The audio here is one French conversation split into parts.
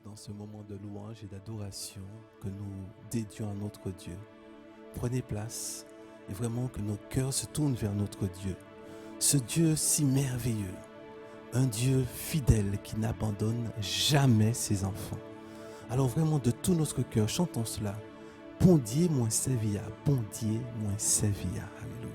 dans ce moment de louange et d'adoration que nous dédions à notre Dieu. Prenez place et vraiment que nos cœurs se tournent vers notre Dieu. Ce Dieu si merveilleux, un Dieu fidèle qui n'abandonne jamais ses enfants. Alors vraiment de tout notre cœur, chantons cela. Bon Dieu, moi Sévilla, bon Dieu, moi Sévilla. Alléluia.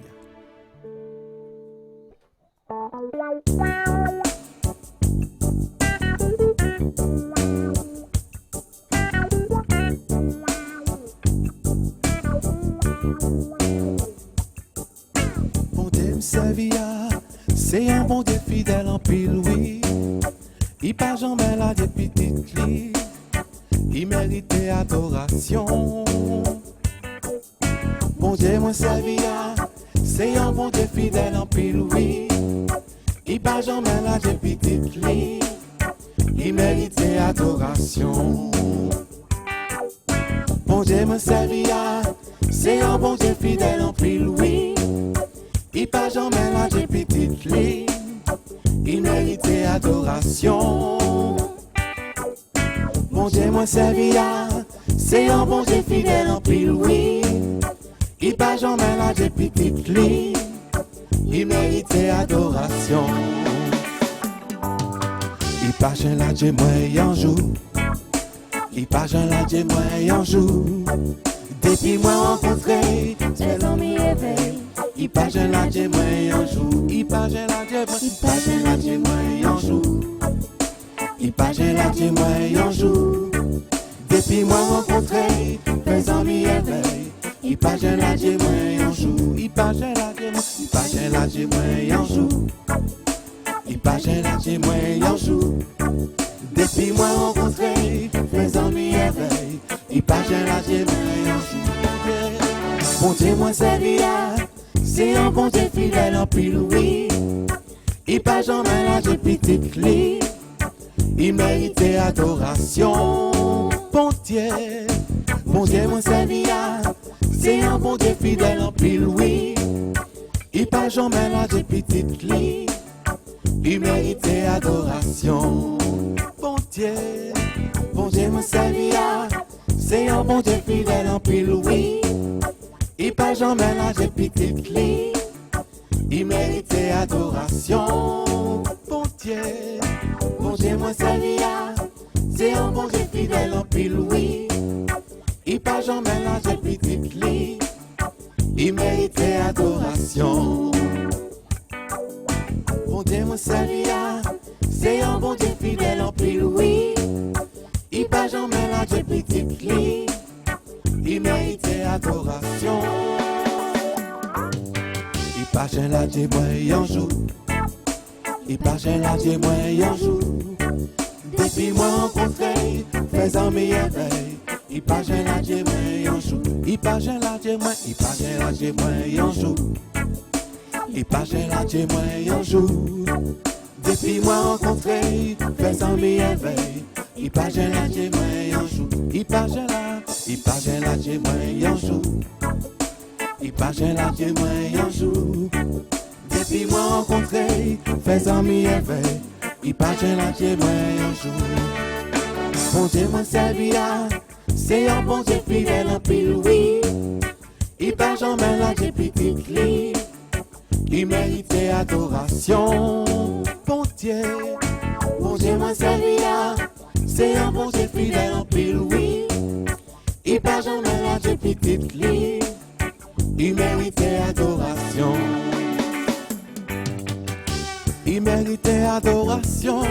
Bon Dieu, Sévilla, c'est un bon Dieu fidèle en pile, oui. Il pas jamais là des petites lits. Il méritait adoration. Bon Dieu, moi Sévilla, c'est un bon Dieu fidèle en pile, oui. Il pas jamais là des petites lits. Il méritait adoration. Bon Dieu, moi Sévilla, c'est un bon Dieu fidèle en pile, oui. Il pas jamais là des petites lits. Il méritait adoration. Bon Dieu, moi Sévilla, c'est un bon Dieu fidèle en pile, oui. Il pas jamais là des petites lits. Il méritait adoration. Il pas jamais là des moi en jour. Il pas jamais là des moi en jour. Depuis moi rencontré, tes amis éveillés. il pas jamais là des moi en jour. Il pas jamais là des moi en jour. Il pas jamais là des moi en jour. Depuis moi rencontré, mes amis éveillés. Il pas jamais là des moi en jour. Il pas jamais là des moi. Il pas jamais là des moi en jour. Il pas jamais là des moi en jour. Depuis moi rencontré, mes amis éveillés. Il pas jamais là des moi en jour. Bon Dieu, moi Sévilla, c'est un bon Dieu fidèle en pile, oui. Il pas jamais là des petites lits. Il méritait adoration. Bon Dieu, moi Sévilla, c'est un bon Dieu fidèle en pile, oui. Il pas jamais là des petites lits. Il méritait adoration. Bon Dieu, moi Sévilla, c'est un bon Dieu fidèle en pile, oui. Il pas jamais là des petites lits. Il méritait adoration. Bon Dieu, moi Sévilla, c'est un bon Dieu fidèle en pile, oui. Il pas jamais là des petites lits. Il méritait adoration. Bon Dieu, moi Sévilla, c'est un bon Dieu fidèle en pile, oui. Il pas jamais là des petites lits. Il méritait adoration. Il pas jamais là des moi en jour. Il pas jamais là des moi en jour. Depuis moi rencontré, fais amis éveil. Il pas jamais là des moi en jour. Il pas jamais là des moi. Il pas jamais là des moi en jour. Il pas jamais là des moi en jour. Depuis moi rencontré, fais amis éveil. Il pas jamais là des moi en jour. Il pas jamais là des moi en jour. Il pas jamais là des moi en jour. Depuis moi rencontré, fais amis éveil. Il pas jamais là des moi en jour. Bon Dieu, moi Sévilla, c'est un bon Dieu fidèle en pile, oui. Il pas jamais là des petites lits. Il méritait adoration. Bon Dieu, moi Sévilla, c'est un bon Dieu fidèle en pile, oui. Il pas jamais là des petites lits. Il méritait adoration. Il méritait adoration.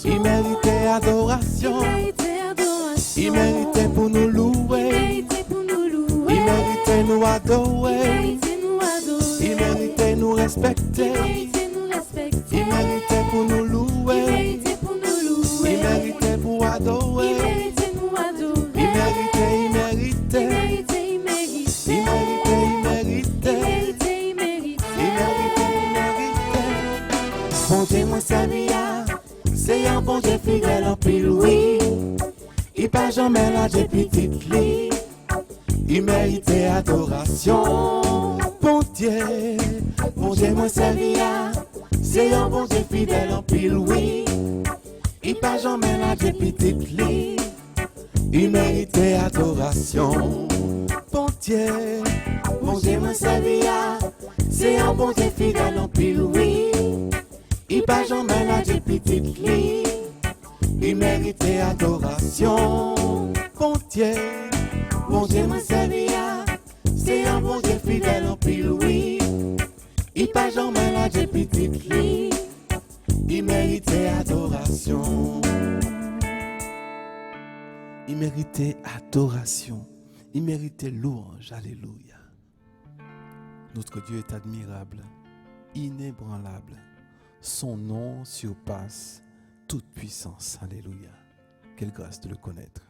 Il méritait adoration. Il méritait pour nous louer. Il méritait nous adorer. Il méritait nous respecter. Il méritait pour nous louer. Il méritait pour adorer. Il méritait. Bon Dieu, moi Sévilla, c'est un bon Dieu fidèle en pile, oui. Il pas jamais là des petites lits. Il méritait adoration. Bon Dieu, moi Sévilla, c'est un bon Dieu fidèle en pile, oui. Il pas jamais la Dieu petite li. Il méritait adoration. Bon Dieu m'a servi à. C'est un bon Dieu fidèle en pile, oui. Il pas jamais la Dieu petite li. Il méritait adoration. Bon Dieu m'a servi à. C'est un bon Dieu fidèle en pile, oui. Il pas jamais la Dieu petite li. Il méritait adoration. Il méritait adoration. Il méritait louange. Alléluia. Notre Dieu est admirable, inébranlable. Son nom surpasse toute puissance. Alléluia. Quelle grâce de le connaître.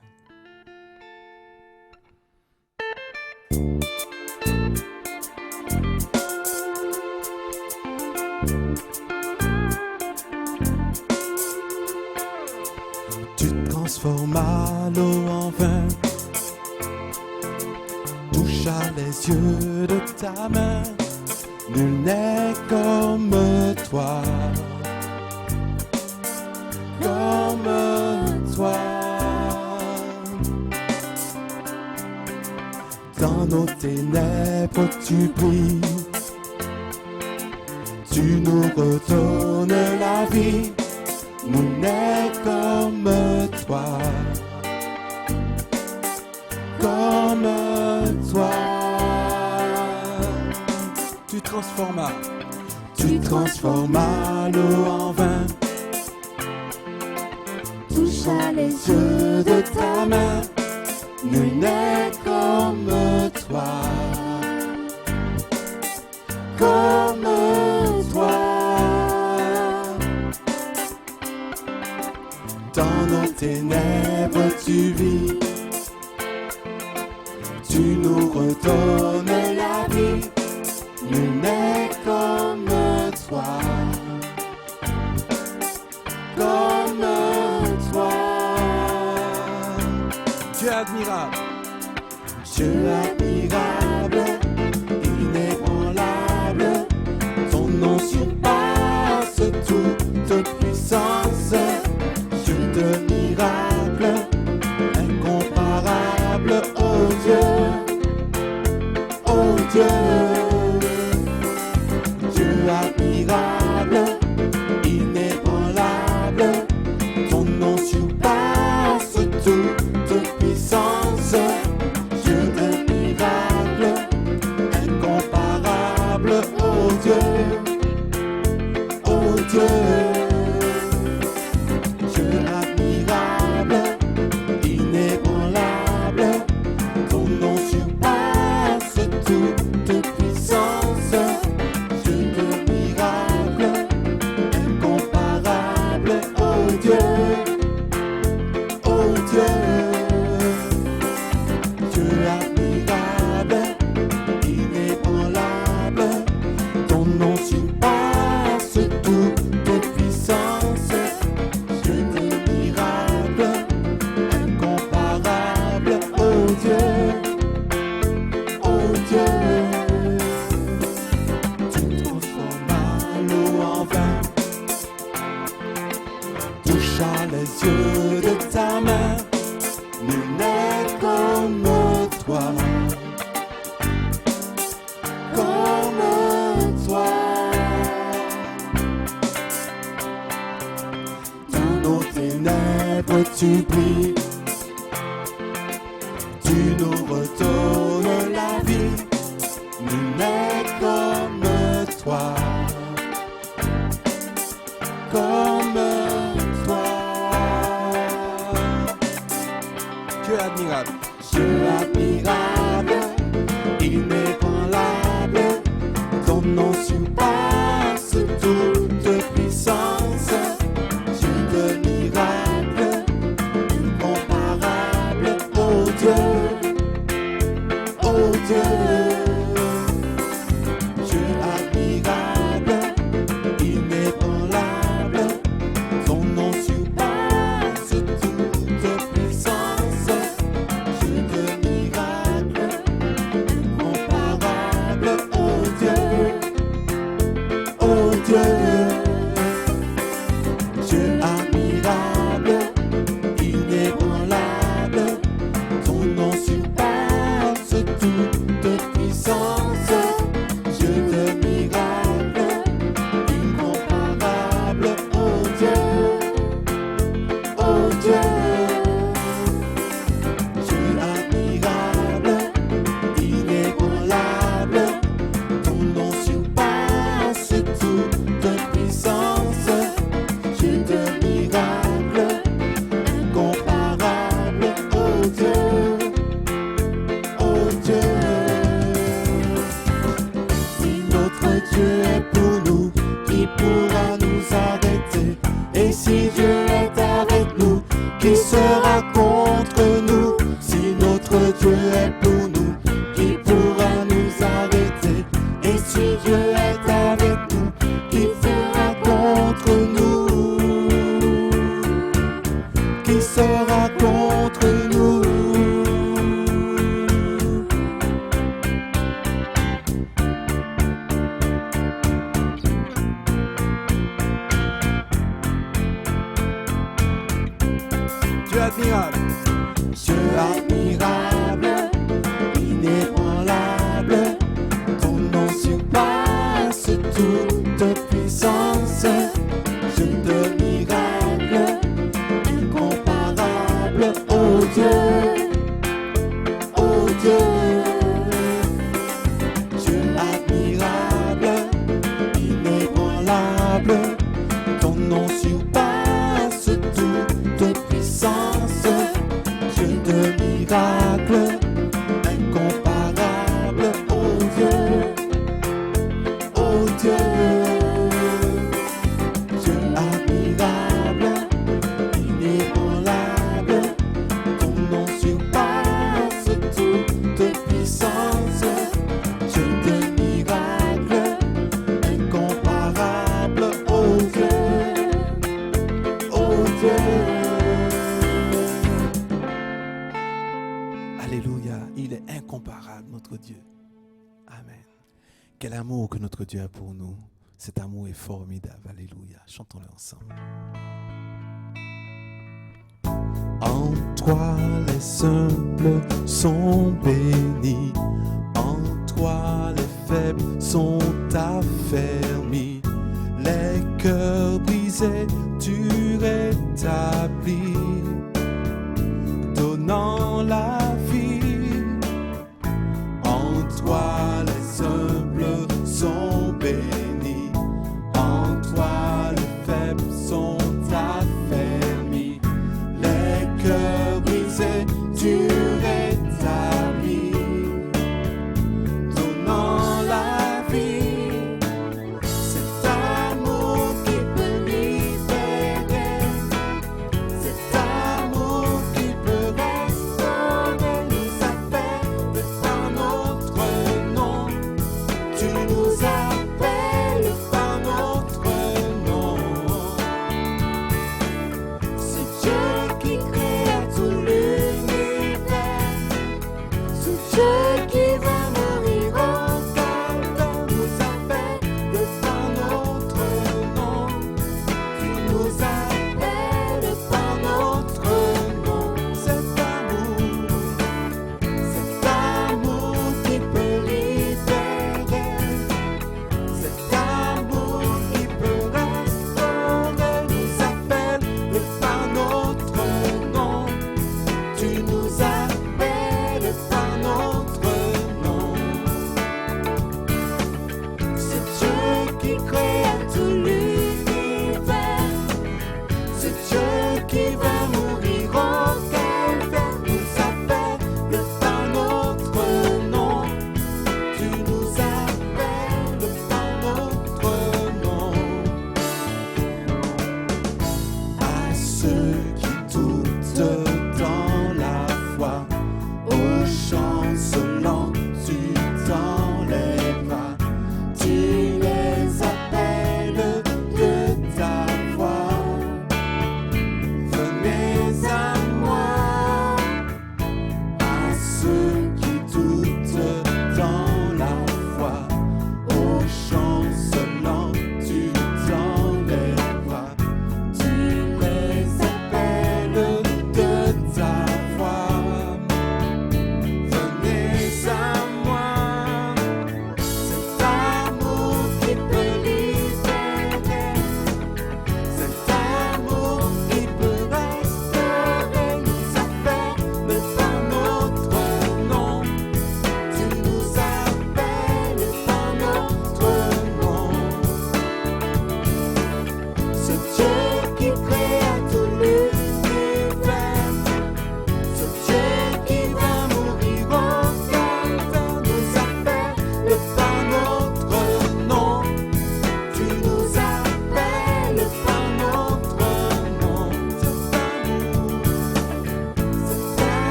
Tu transformas l'eau en vin, toucha les yeux de ta main. Nul n'est comme toi, comme toi. Dans nos ténèbres tu brilles, tu nous redonnes la vie. Nul n'est comme toi, comme toi. Tu transformas l'eau en vin, toucha les yeux de ta main. Nul n'est comme toi, comme toi. Dans nos ténèbres tu vis, tu nous redonnes la vie. Nul n'est comme toi, comme toi. Dieu est admirable. Dieu admirable, inébranlable. Ton nom surpasse toute puissance. Dieu de miracle, incomparable. Oh Dieu, oh Dieu. Admirable, inébranlable, ton nom surpasse toute puissance. Dieu de miracle, incomparable, oh Dieu, oh Dieu. Dieu admirable, inébranlable, ton nom surpasse toute puissance. Les yeux de ta main, nul n'est comme toi, comme toi. Dans nos ténèbres tu brilles, tu nous redonnes la vie. Nul n'est comme toi, comme toi. Dieu est admirable. Dieu admirable, inébranlable, ton nom surpasse toute puissance. Dieu de miracle, incomparable, oh Dieu, oh Dieu. Dieu admirable, inébranlable, ton nom surpasse toute puissance. Qui sera contre nous? Si notre Dieu est pour nous, qui pourra nous arrêter? Et si Dieu est avec nous, qui sera contre nous? Qui sera contre nous? Dieu admirable, Dieu admirable, inébranlable, ton nom surpasse toute puissance. Dieu de miracle, incomparable, oh Dieu, oh Dieu. Dieu admirable, inébranlable, ton nom surpasse toute puissance. Dieu de miracle, incomparable, oh Dieu, oh Dieu. Dieu admirable, inébranlable, ton nom surpasse toute puissance. Dieu de miracle, incomparable, oh Dieu, oh Dieu. Alléluia, il est incomparable, notre Dieu. Amen. Quel amour que notre Dieu a pour nous. Cet amour est formidable. Alléluia. Chantons-le ensemble. En toi, les simples sont bénis. En toi, les faibles sont affermis. Les cœurs brisés, tu rétablis, donnant la vie. En toi, les humbles sont bénis. En toi, les faibles sont affermis. Les cœurs brisés, tu rétablis, donnant la vie. Cet amour qui peut libérer, cet amour qui peut restaurer, nous appelle par notre nom. Tu nous appelles par notre nom. Ce Dieu qui créa tout l'univers,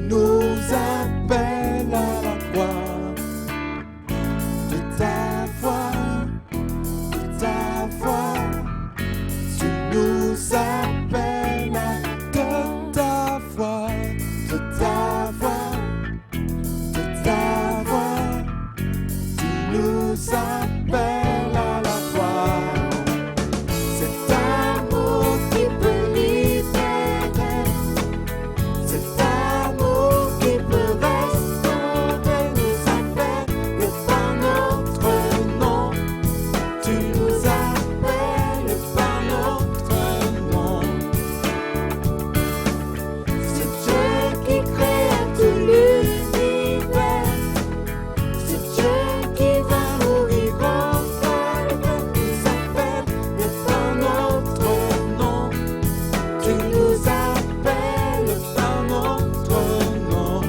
nous appelles à la croix. De ta foi, tu nous appelles à de ta foi, de ta foi, de ta foi, tu nous appelles à la croix. Cet amour qui peut libérer, cet amour qui peut restaurer, nous appelle par notre nom. Tu nous appelles par notre nom. C'est Dieu qui créa tout l'univers, c'est Dieu qui va mourir encore, nous appelle par notre nom. Tu nous appelles par notre nom.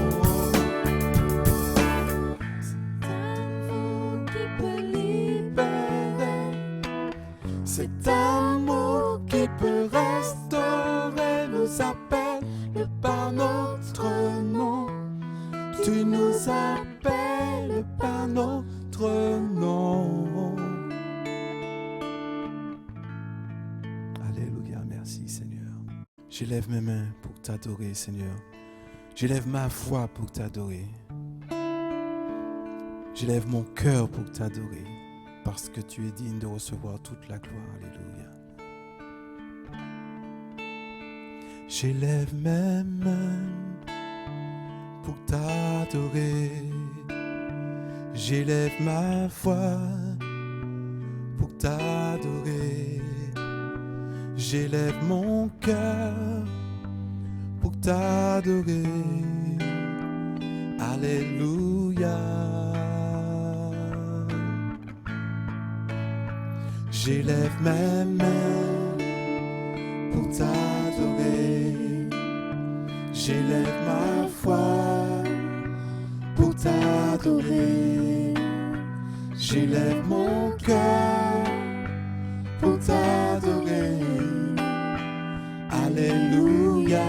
Cet amour qui peut restaurer nous appelle par notre nom. Tu nous appelles par notre nom. Alléluia, merci Seigneur. J'élève mes mains pour t'adorer Seigneur. J'élève ma foi pour t'adorer. J'élève mon cœur pour t'adorer. Parce que tu es digne de recevoir toute la gloire. Alléluia. J'élève mes mains pour t'adorer. J'élève ma foi pour t'adorer. J'élève mon cœur pour t'adorer. Alléluia. J'élève mes mains pour t'adorer. J'élève ma foi pour t'adorer. J'élève mon cœur pour t'adorer. Alléluia.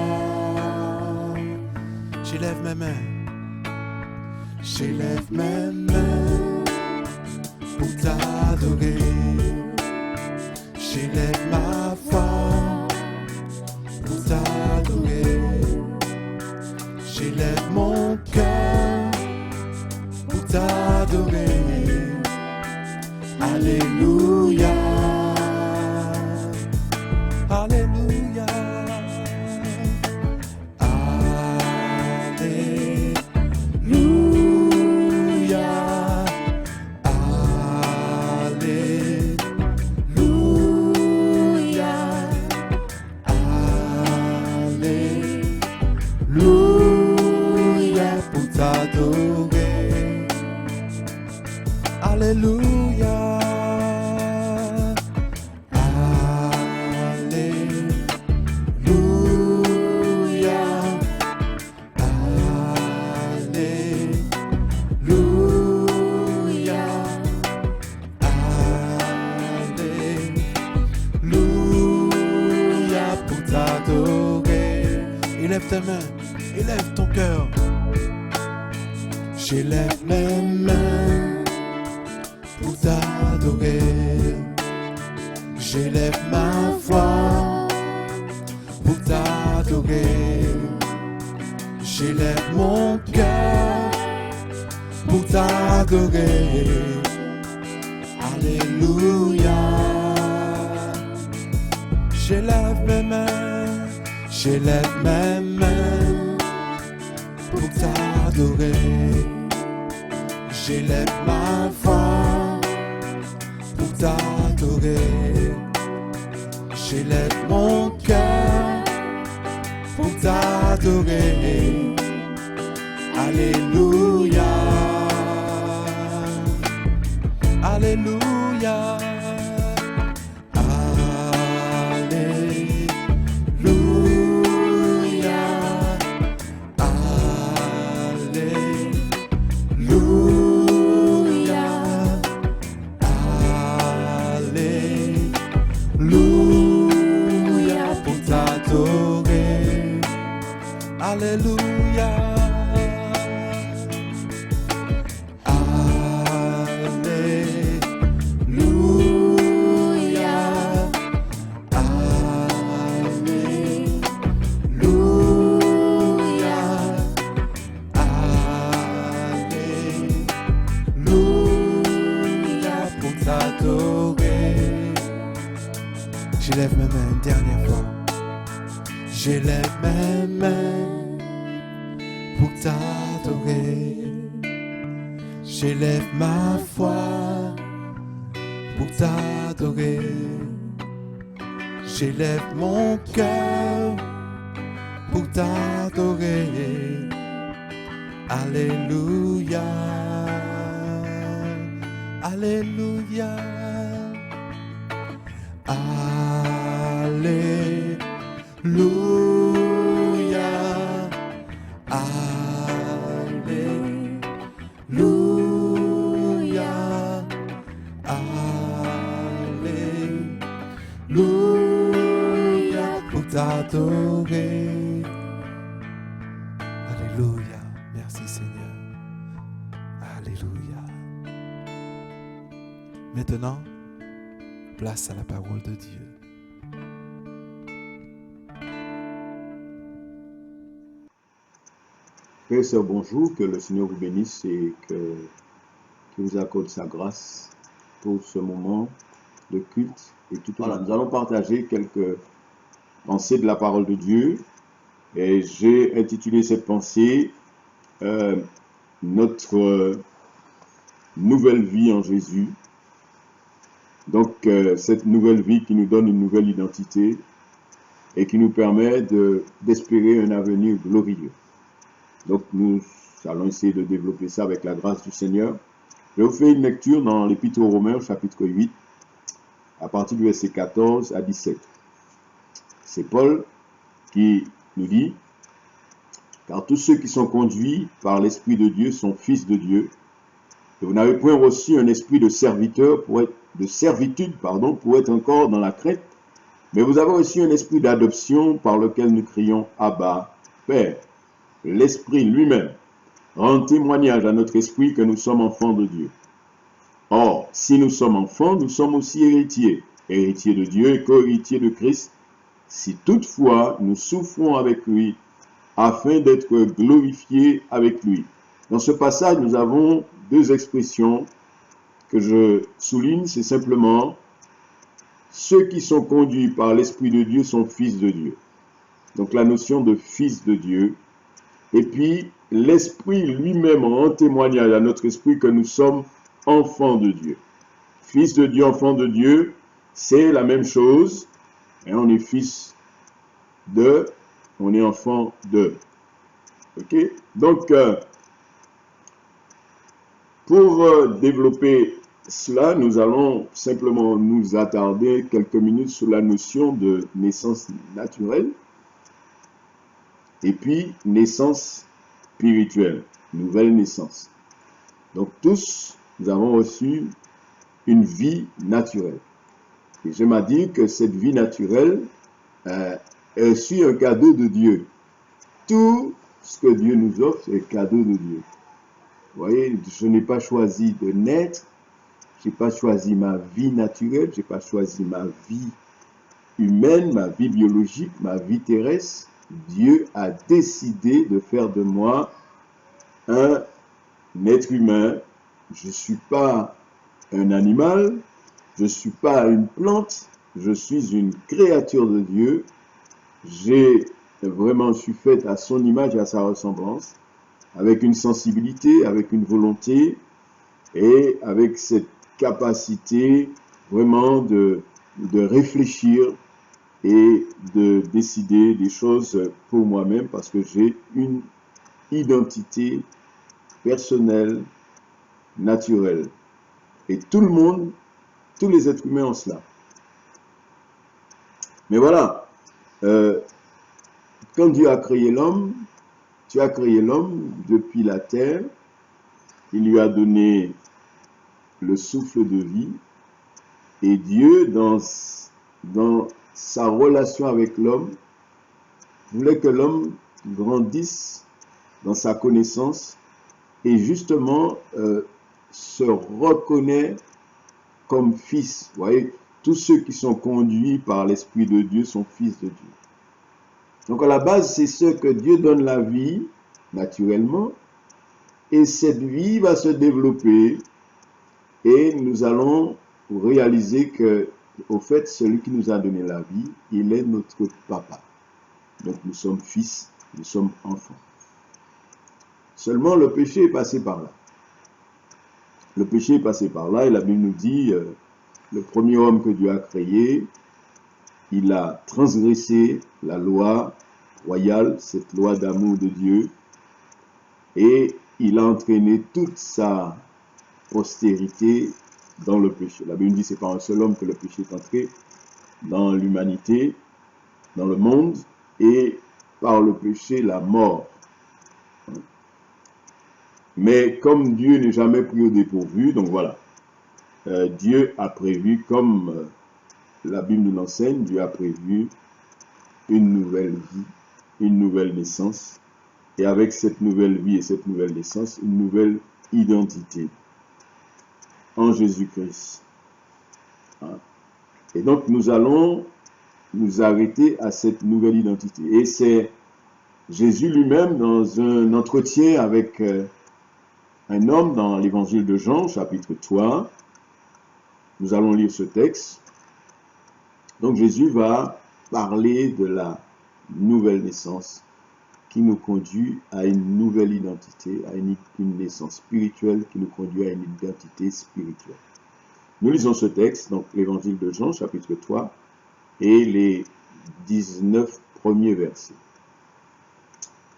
J'élève mes mains. J'élève mes mains pour t'adorer. J'élève ma foi pour t'adorer. J'élève mon cœur pour t'adorer. Alléluia. Alléluia. Alléluia. Alléluia. Alléluia. Alléluia pour t'adorer. Élève tes mains, élève ton cœur. J'élève mes mains pour t'adorer. J'élève ma foi pour t'adorer. J'élève mon cœur pour t'adorer. Alléluia. J'élève mes mains, j'élève mes mains pour t'adorer. J'élève ma foi pour t'adorer. J'élève mon cœur pour t'adorer. Alléluia. Alléluia. Alléluia pour t'adorer. Alléluia. J'élève mes mains une dernière fois. J'élève mes mains pour t'adorer. J'élève ma foi pour t'adorer. J'élève mon cœur pour t'adorer. Alléluia. Alléluia. Alléluia. Alléluia. Alléluia. Pour t'adorer. Alléluia. Merci Seigneur. Alléluia. Maintenant, place à la parole de Dieu. Frères et sœurs, bonjour, que le Seigneur vous bénisse et qu'il vous accorde sa grâce pour ce moment de culte. Et tout voilà, nous allons partager quelques pensées de la parole de Dieu. Et j'ai intitulé cette pensée notre nouvelle vie en Jésus. Donc, cette nouvelle vie qui nous donne une nouvelle identité et qui nous permet d'espérer un avenir glorieux. Donc, nous allons essayer de développer ça avec la grâce du Seigneur. Je vous fais une lecture dans l'Épître aux Romains, chapitre 8, à partir du verset 14 à 17. C'est Paul qui nous dit « Car tous ceux qui sont conduits par l'Esprit de Dieu sont fils de Dieu. Et vous n'avez point reçu un esprit de servitude pour être encore dans la crainte, mais vous avez reçu un esprit d'adoption par lequel nous crions « Abba, Père ». L'Esprit lui-même rend témoignage à notre esprit que nous sommes enfants de Dieu. Or, si nous sommes enfants, nous sommes aussi héritiers, héritiers de Dieu et co-héritiers de Christ, si toutefois nous souffrons avec lui, afin d'être glorifiés avec lui. Dans ce passage, nous avons deux expressions que je souligne, c'est simplement « Ceux qui sont conduits par l'Esprit de Dieu sont fils de Dieu ». Donc la notion de fils de Dieu. Et puis, l'Esprit lui-même rend témoignage à notre esprit que nous sommes enfants de Dieu. Fils de Dieu, enfants de Dieu, c'est la même chose. Et on est fils de, on est enfant de. Ok? Donc, pour développer cela, nous allons simplement nous attarder quelques minutes sur la notion de naissance naturelle. Et puis, naissance spirituelle, nouvelle naissance. Donc, tous, nous avons reçu une vie naturelle. Et j'aime à dire que cette vie naturelle est reçue un cadeau de Dieu. Tout ce que Dieu nous offre, c'est un cadeau de Dieu. Vous voyez, je n'ai pas choisi de naître, je n'ai pas choisi ma vie naturelle, je n'ai pas choisi ma vie humaine, ma vie biologique, ma vie terrestre. Dieu a décidé de faire de moi un être humain. Je ne suis pas un animal, je ne suis pas une plante, je suis une créature de Dieu. Je suis fait à son image et à sa ressemblance, avec une sensibilité, avec une volonté et avec cette capacité vraiment de réfléchir et de décider des choses pour moi-même parce que j'ai une identité personnelle, naturelle. Et tout le monde, tous les êtres humains ont cela. Mais voilà, quand Dieu a créé l'homme, tu as créé l'homme depuis la terre, il lui a donné le souffle de vie, et Dieu, dans sa relation avec l'homme, voulait que l'homme grandisse dans sa connaissance et justement se reconnaît comme fils. Vous voyez, tous ceux qui sont conduits par l'Esprit de Dieu sont fils de Dieu. Donc à la base, c'est ce que Dieu donne la vie, naturellement, et cette vie va se développer et nous allons réaliser que au fait, celui qui nous a donné la vie, il est notre papa. Donc nous sommes fils, nous sommes enfants. Seulement le péché est passé par là. Le péché est passé par là et la Bible nous dit, le premier homme que Dieu a créé, il a transgressé la loi royale, cette loi d'amour de Dieu, et il a entraîné toute sa postérité dans le péché. La Bible dit que ce n'est pas un seul homme que le péché est entré dans l'humanité, dans le monde, et par le péché, la mort. Mais comme Dieu n'est jamais pris au dépourvu, donc voilà, Dieu a prévu, comme la Bible nous l'enseigne, Dieu a prévu une nouvelle vie, une nouvelle naissance, et avec cette nouvelle vie et cette nouvelle naissance, une nouvelle identité en Jésus-Christ. Et donc nous allons nous arrêter à cette nouvelle identité. Et c'est Jésus lui-même, dans un entretien avec un homme dans l'évangile de Jean, chapitre 3, nous allons lire ce texte. Donc Jésus va parler de la nouvelle naissance qui nous conduit à une nouvelle identité, à une naissance spirituelle qui nous conduit à une identité spirituelle. Nous lisons ce texte, donc l'évangile de Jean, chapitre 3, et les 19 premiers versets.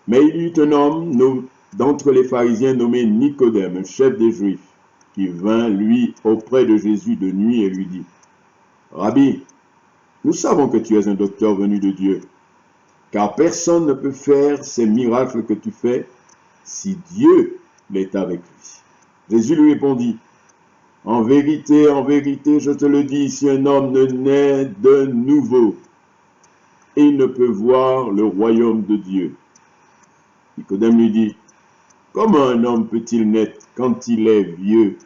Mais il y eut un homme d'entre les pharisiens nommé Nicodème, un chef des Juifs, qui vint, lui, auprès de Jésus de nuit et lui dit, « Rabbi, nous savons que tu es un docteur venu de Dieu, car personne ne peut faire ces miracles que tu fais si Dieu est avec lui. » Jésus lui répondit, « en vérité, je te le dis, si un homme ne naît de nouveau, il ne peut voir le royaume de Dieu. » Nicodème lui dit, « Comment un homme peut-il naître quand il est vieux?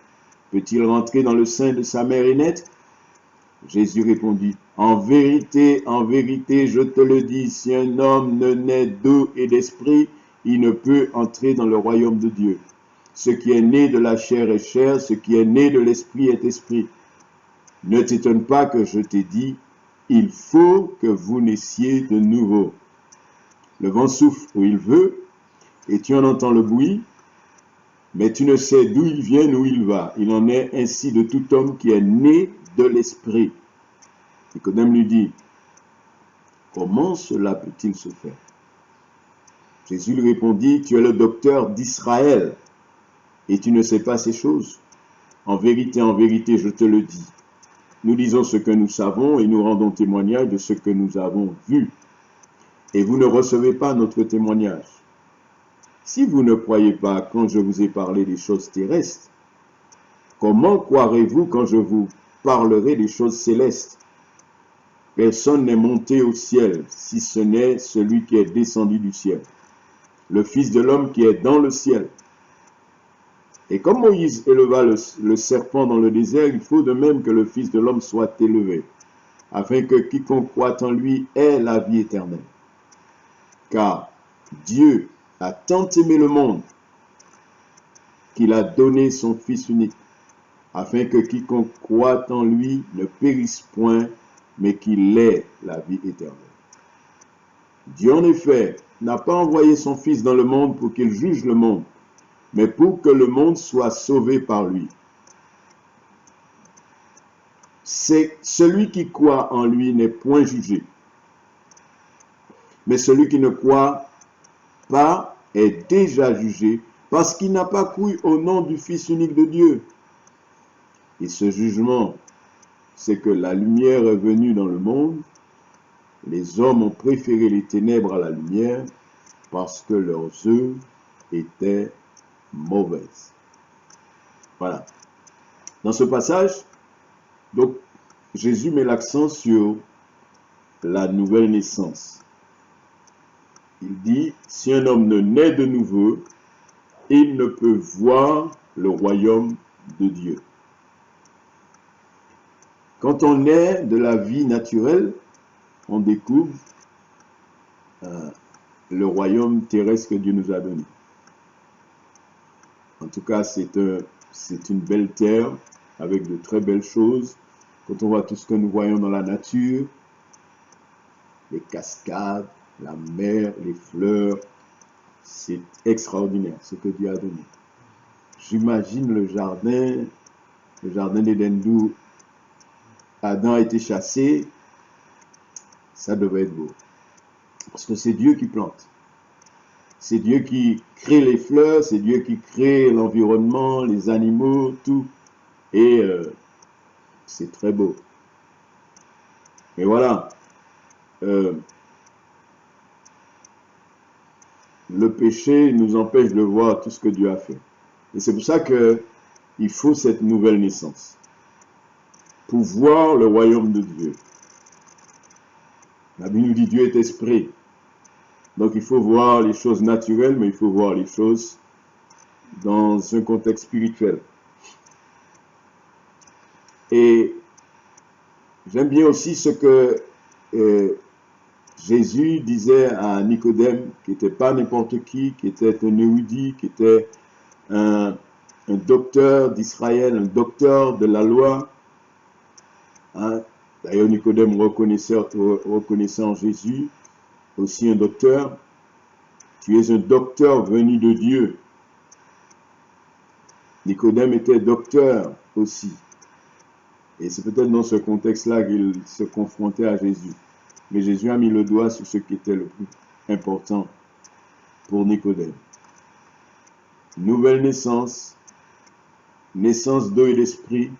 Peut-il rentrer dans le sein de sa mère et naître? » Jésus répondit, « en vérité, je te le dis, si un homme ne naît d'eau et d'esprit, il ne peut entrer dans le royaume de Dieu. Ce qui est né de la chair est chair, ce qui est né de l'esprit est esprit. Ne t'étonne pas que je t'ai dit, il faut que vous naissiez de nouveau. Le vent souffle où il veut, et tu en entends le bruit, mais tu ne sais d'où il vient, où il va. Il en est ainsi de tout homme qui est né de l'esprit. » Nicodème lui dit, « Comment cela peut-il se faire? » Jésus lui répondit, « Tu es le docteur d'Israël, et tu ne sais pas ces choses. En vérité, je te le dis. Nous disons ce que nous savons, et nous rendons témoignage de ce que nous avons vu. Et vous ne recevez pas notre témoignage. Si vous ne croyez pas quand je vous ai parlé des choses terrestres, comment croirez-vous quand je vous parlerai des choses célestes? Personne n'est monté au ciel, si ce n'est celui qui est descendu du ciel, le Fils de l'homme qui est dans le ciel. Et comme Moïse éleva le serpent dans le désert, il faut de même que le Fils de l'homme soit élevé, afin que quiconque croit en lui ait la vie éternelle. Car Dieu a tant aimé le monde qu'il a donné son Fils unique, afin que quiconque croit en lui ne périsse point, mais qu'il ait la vie éternelle. Dieu, en effet, n'a pas envoyé son Fils dans le monde pour qu'il juge le monde, mais pour que le monde soit sauvé par lui. C'est celui qui croit en lui n'est point jugé, mais celui qui ne croit pas est déjà jugé, parce qu'il n'a pas cru au nom du Fils unique de Dieu. Et ce jugement, c'est que la lumière est venue dans le monde, les hommes ont préféré les ténèbres à la lumière, parce que leurs œuvres étaient mauvaises. Voilà. Dans ce passage, donc, Jésus met l'accent sur la nouvelle naissance. Il dit, si un homme ne naît de nouveau, il ne peut voir le royaume de Dieu. Quand on naît de la vie naturelle, on découvre le royaume terrestre que Dieu nous a donné. En tout cas, c'est une belle terre avec de très belles choses, quand on voit tout ce que nous voyons dans la nature, les cascades, la mer, les fleurs, c'est extraordinaire ce que Dieu a donné. J'imagine le jardin d'Éden d'où Adam a été chassé, ça devait être beau. Parce que c'est Dieu qui plante. C'est Dieu qui crée les fleurs, c'est Dieu qui crée l'environnement, les animaux, tout. Et c'est très beau. Mais voilà, le péché nous empêche de voir tout ce que Dieu a fait. Et c'est pour ça qu'il faut cette nouvelle naissance. Pour voir le royaume de Dieu. La Bible nous dit Dieu est esprit. Donc il faut voir les choses naturelles, mais il faut voir les choses dans un contexte spirituel. Et j'aime bien aussi ce que Jésus disait à Nicodème, qui n'était pas n'importe qui était un érudit, qui était un docteur d'Israël, un docteur de la loi. Hein? D'ailleurs, Nicodème reconnaissant Jésus, aussi un docteur. Tu es un docteur venu de Dieu. Nicodème était docteur aussi. Et c'est peut-être dans ce contexte-là qu'il se confrontait à Jésus. Mais Jésus a mis le doigt sur ce qui était le plus important pour Nicodème. Nouvelle naissance, naissance d'eau et d'esprit,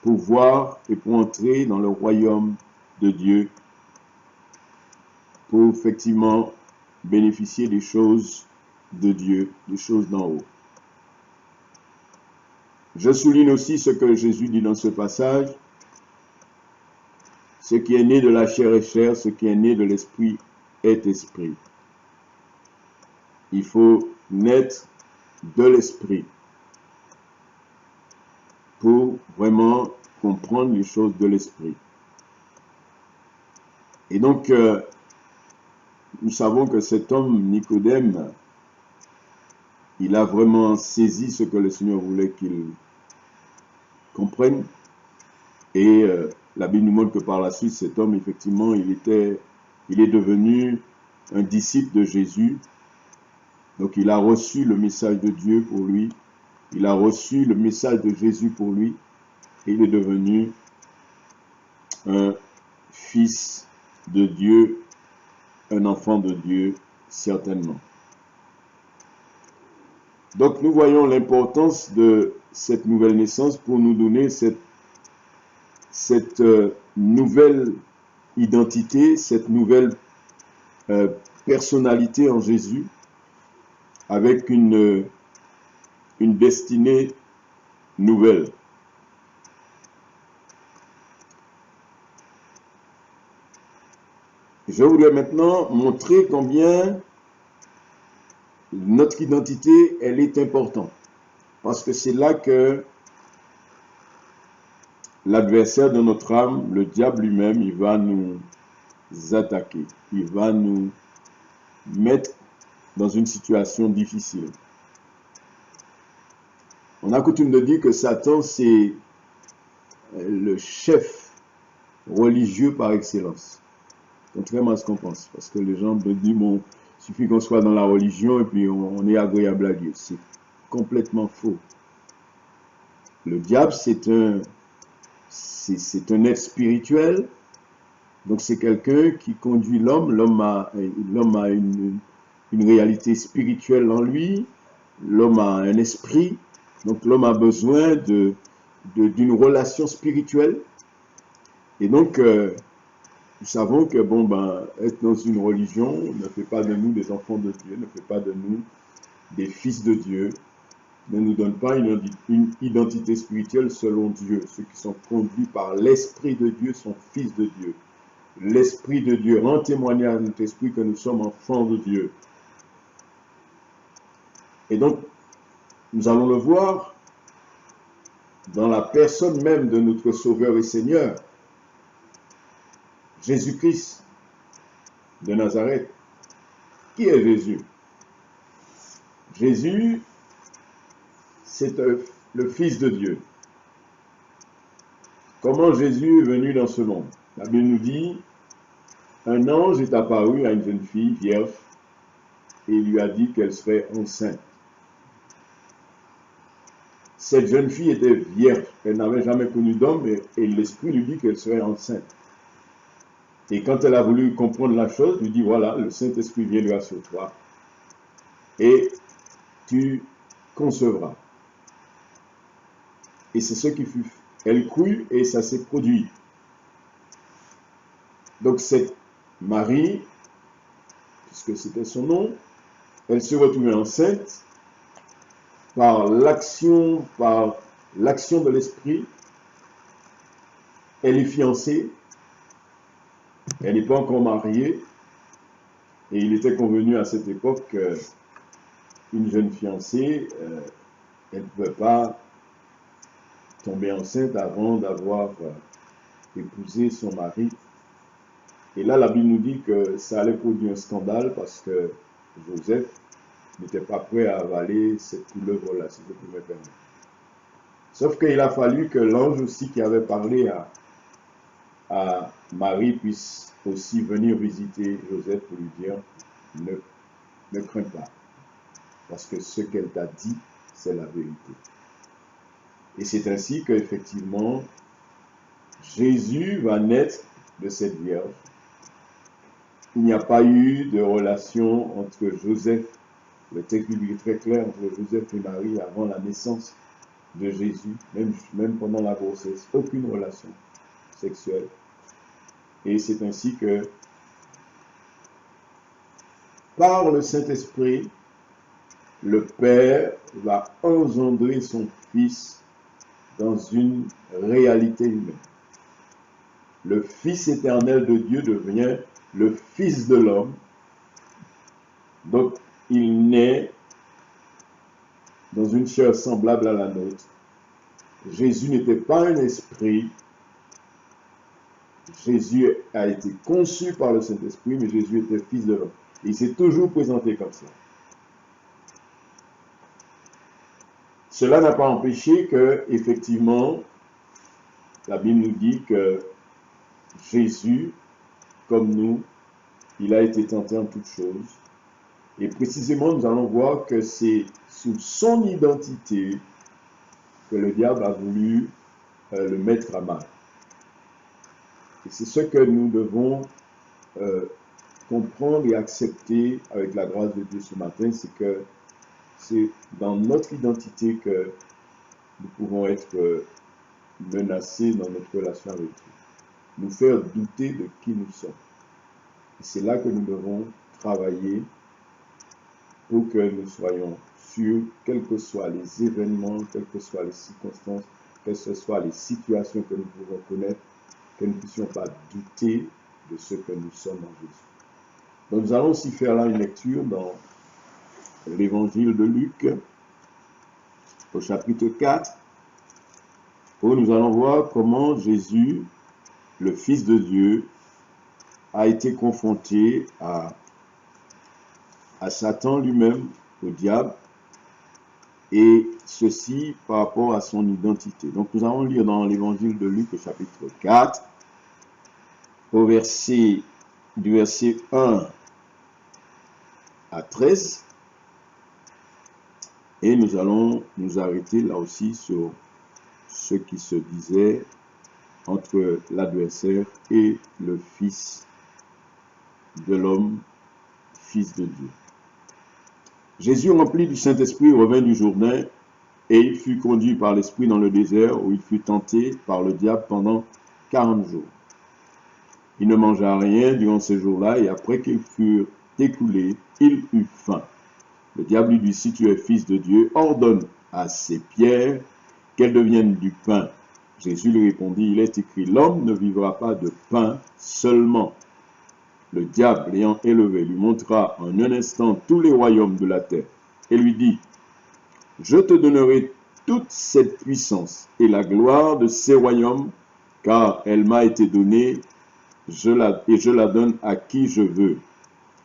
pour voir et pour entrer dans le royaume de Dieu, pour effectivement bénéficier des choses de Dieu, des choses d'en haut. Je souligne aussi ce que Jésus dit dans ce passage. Ce qui est né de la chair est chair, ce qui est né de l'esprit est esprit. Il faut naître de l'esprit pour vraiment comprendre les choses de l'esprit. Et donc, nous savons que cet homme, Nicodème, il a vraiment saisi ce que le Seigneur voulait qu'il comprenne. Et la Bible nous montre que par la suite, cet homme, effectivement, il est devenu un disciple de Jésus. Donc, il a reçu le message de Dieu pour lui. Il a reçu le message de Jésus pour lui. Et il est devenu un fils de Dieu, un enfant de Dieu, certainement. Donc, nous voyons l'importance de cette nouvelle naissance pour nous donner cette nouvelle identité, cette nouvelle personnalité en Jésus, avec une destinée nouvelle. Je voudrais maintenant montrer combien notre identité, elle est importante. Parce que c'est là que l'adversaire de notre âme, le diable lui-même, il va nous attaquer. Il va nous mettre dans une situation difficile. On a coutume de dire que Satan, c'est le chef religieux par excellence. Contrairement à ce qu'on pense. Parce que les gens me disent, bon, il suffit qu'on soit dans la religion et puis on est agréable à Dieu. C'est complètement faux. Le diable, c'est un être spirituel. Donc c'est quelqu'un qui conduit l'homme. L'homme a une réalité spirituelle en lui. L'homme a un esprit. Donc l'homme a besoin d'une relation spirituelle. Et donc, nous savons que être dans une religion ne fait pas de nous des enfants de Dieu, ne fait pas de nous des fils de Dieu, ne nous donne pas une identité spirituelle selon Dieu. Ceux qui sont conduits par l'Esprit de Dieu sont fils de Dieu. L'Esprit de Dieu rend témoignage à notre esprit que nous sommes enfants de Dieu. Et donc, nous allons le voir dans la personne même de notre Sauveur et Seigneur, Jésus-Christ de Nazareth. Qui est Jésus? Jésus, c'est le Fils de Dieu. comment Jésus est venu dans ce monde. La Bible nous dit, un ange est apparu à une jeune fille vierge et lui a dit qu'elle serait enceinte. Cette jeune fille était vierge, elle n'avait jamais connu d'homme et l'Esprit lui dit qu'elle serait enceinte. Et quand elle a voulu comprendre la chose, lui dit, voilà, le Saint-Esprit viendra sur toi et tu concevras. Et c'est ce qui fut. Elle crut et ça s'est produit. Donc cette Marie, puisque c'était son nom, elle se retrouvait enceinte par l'action de l'Esprit. Elle est fiancée, elle n'est pas encore mariée, et il était convenu à cette époque qu'une jeune fiancée, elle ne pouvait pas tomber enceinte avant d'avoir épousé son mari. Et là, la Bible nous dit que ça allait produire un scandale parce que Joseph n'était pas prêt à avaler cette couleuvre-là, si je peux me permettre. Sauf qu'il a fallu que l'ange aussi qui avait parlé à Marie puisse aussi venir visiter Joseph pour lui dire ne crains pas, parce que ce qu'elle t'a dit, c'est la vérité. Et c'est ainsi qu'effectivement, Jésus va naître de cette vierge. Il n'y a pas eu de relation entre Joseph, le texte biblique est très clair, entre Joseph et Marie avant la naissance de Jésus, même pendant la grossesse, aucune relation sexuelle. Et c'est ainsi que, par le Saint-Esprit, le Père va engendrer son Fils dans une réalité humaine. Le Fils éternel de Dieu devient le Fils de l'homme. Donc, il naît dans une chair semblable à la nôtre. Jésus n'était pas un esprit. Jésus a été conçu par le Saint-Esprit, mais Jésus était Fils de l'homme. Il s'est toujours présenté comme ça. Cela n'a pas empêché que, effectivement, la Bible nous dit que Jésus, comme nous, il a été tenté en toutes choses. Et précisément, nous allons voir que c'est sous son identité que le diable a voulu le mettre à mal. Et c'est ce que nous devons comprendre et accepter avec la grâce de Dieu ce matin, c'est que c'est dans notre identité que nous pouvons être menacés dans notre relation avec Dieu. Nous faire douter de qui nous sommes. Et c'est là que nous devons travailler pour que nous soyons sûrs, quels que soient les événements, quelles que soient les circonstances, quelles que soient les situations que nous pouvons connaître, que nous ne puissions pas douter de ce que nous sommes en Jésus. Donc nous allons aussi faire là une lecture dans l'évangile de Luc, au chapitre 4, où nous allons voir comment Jésus, le Fils de Dieu, a été confronté à Satan lui-même, au diable, et ceci par rapport à son identité. Donc nous allons lire dans l'évangile de Luc, au chapitre 4, du verset 1 à 13, et nous allons nous arrêter là aussi sur ce qui se disait entre l'adversaire et le Fils de l'homme, Fils de Dieu. Jésus, rempli du Saint-Esprit, revint du Jourdain, et il fut conduit par l'Esprit dans le désert, où il fut tenté par le diable pendant 40 jours. Il ne mangea rien durant ces jours-là, et après qu'ils furent écoulés, il eut faim. Le diable lui dit, si tu es Fils de Dieu, ordonne à ces pierres qu'elles deviennent du pain. Jésus lui répondit, il est écrit, l'homme ne vivra pas de pain seulement. Le diable, l'ayant élevé, lui montra en un instant tous les royaumes de la terre, et lui dit, je te donnerai toute cette puissance et la gloire de ces royaumes, car elle m'a été donnée, et je la donne à qui je veux.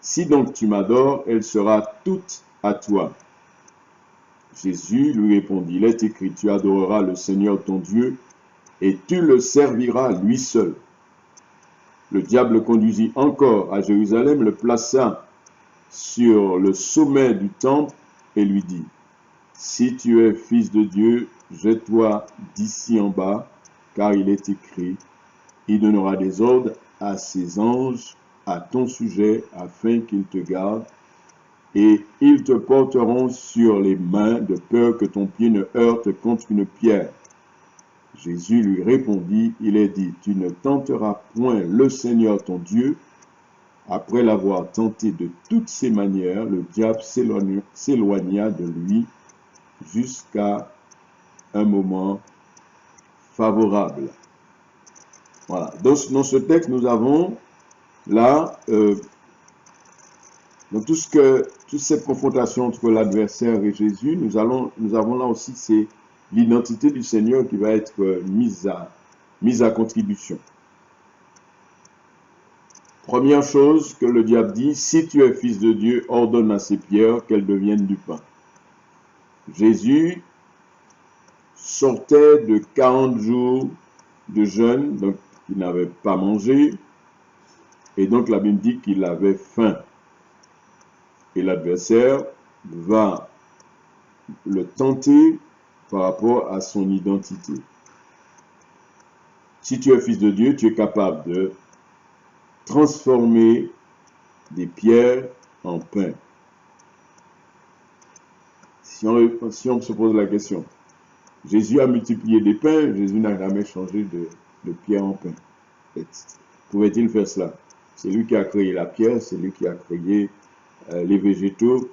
Si donc tu m'adores, elle sera toute à toi. Jésus lui répondit, il est écrit, tu adoreras le Seigneur ton Dieu, et tu le serviras lui seul. Le diable le conduisit encore à Jérusalem, le plaça sur le sommet du temple et lui dit, « Si tu es fils de Dieu, jette-toi d'ici en bas, car il est écrit, il donnera des ordres à ses anges à ton sujet, afin qu'ils te gardent, et ils te porteront sur les mains, de peur que ton pied ne heurte contre une pierre. » Jésus lui répondit, il est dit, tu ne tenteras point le Seigneur ton Dieu. Après l'avoir tenté de toutes ses manières, le diable s'éloigna de lui jusqu'à un moment favorable. Voilà. Donc, dans ce texte, nous avons là, dans toute cette confrontation entre l'adversaire et Jésus, nous avons là aussi l'identité du Seigneur qui va être mise à contribution. Première chose que le diable dit, si tu es fils de Dieu, ordonne à ces pierres qu'elles deviennent du pain. Jésus sortait de 40 jours de jeûne, donc il n'avait pas mangé, et donc la Bible dit qu'il avait faim. Et l'adversaire va le tenter par rapport à son identité. Si tu es fils de Dieu, tu es capable de transformer des pierres en pain. Si on se pose la question, Jésus a multiplié des pains, Jésus n'a jamais changé de pierre en pain. Pouvait-il faire cela? C'est lui qui a créé la pierre, c'est lui qui a créé les végétaux,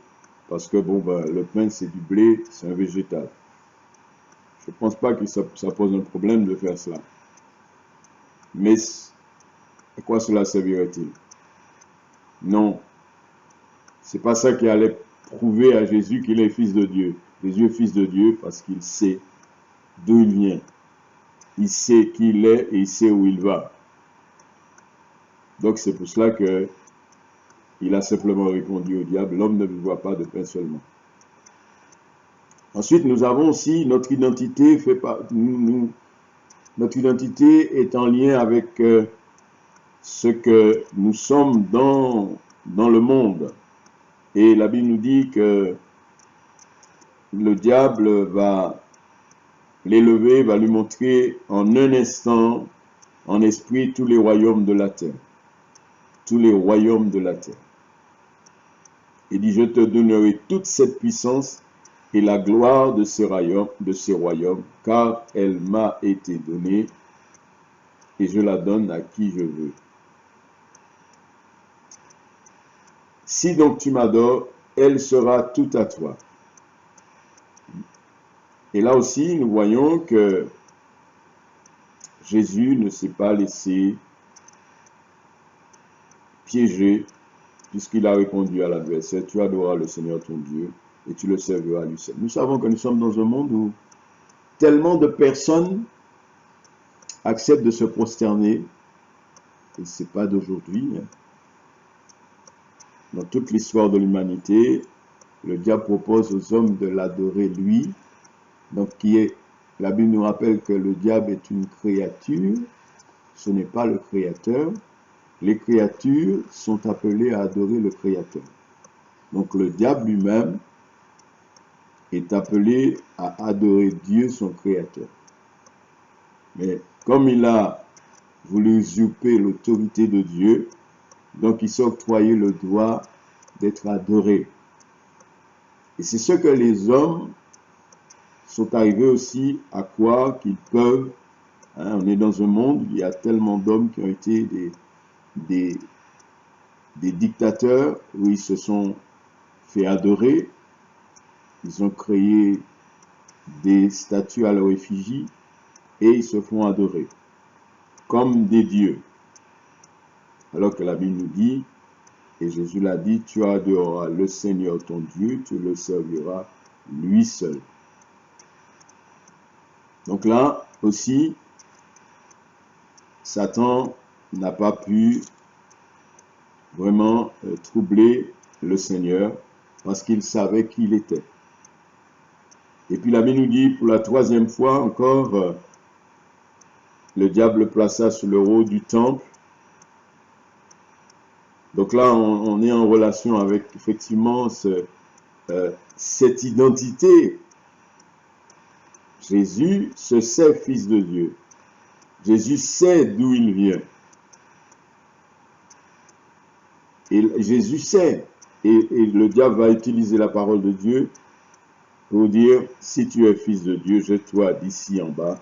parce que le pain c'est du blé, c'est un végétal. Je ne pense pas que ça pose un problème de faire cela. Mais à quoi cela servirait-il? Non. C'est pas ça qui allait prouver à Jésus qu'il est fils de Dieu. Jésus est fils de Dieu parce qu'il sait d'où il vient. Il sait qui il est et il sait où il va. Donc c'est pour cela que il a simplement répondu au diable, l'homme ne vivra pas de pain seulement. Ensuite, nous avons aussi notre identité notre identité est en lien avec ce que nous sommes dans le monde. Et la Bible nous dit que le diable va l'élever, va lui montrer en un instant, en esprit, tous les royaumes de la terre. Tous les royaumes de la terre. Il dit, je te donnerai toute cette puissance et la gloire de ces royaumes, car elle m'a été donnée et je la donne à qui je veux. Si donc tu m'adores, elle sera tout à toi. Et là aussi, nous voyons que Jésus ne s'est pas laissé piéger, puisqu'il a répondu à l'adversaire, tu adoreras le Seigneur ton Dieu et tu le serviras lui seul. Nous savons que nous sommes dans un monde où tellement de personnes acceptent de se prosterner, et ce n'est pas d'aujourd'hui. Dans toute l'histoire de l'humanité, le diable propose aux hommes de l'adorer lui. Donc la Bible nous rappelle que le diable est une créature, ce n'est pas le créateur. Les créatures sont appelées à adorer le créateur. Donc le diable lui-même est appelé à adorer Dieu, son créateur. Mais comme il a voulu usurper l'autorité de Dieu, donc il s'est octroyé le droit d'être adoré. Et c'est ce que les hommes sont arrivés aussi à croire qu'ils peuvent. On est dans un monde où il y a tellement d'hommes qui ont été des dictateurs, où ils se sont fait adorer. Ils ont créé des statues à leur effigie et ils se font adorer comme des dieux. Alors que la Bible nous dit, et Jésus l'a dit, tu adoreras le Seigneur ton Dieu, tu le serviras lui seul. Donc là aussi, Satan n'a pas pu vraiment troubler le Seigneur parce qu'il savait qui il était. Et puis la Bible nous dit pour la troisième fois encore, le diable le plaça sur le haut du temple. Donc là, on est en relation avec effectivement cette identité. Jésus se sait fils de Dieu. Jésus sait d'où il vient. Et Jésus sait. Et le diable va utiliser la parole de Dieu pour dire, si tu es fils de Dieu, jette-toi d'ici en bas,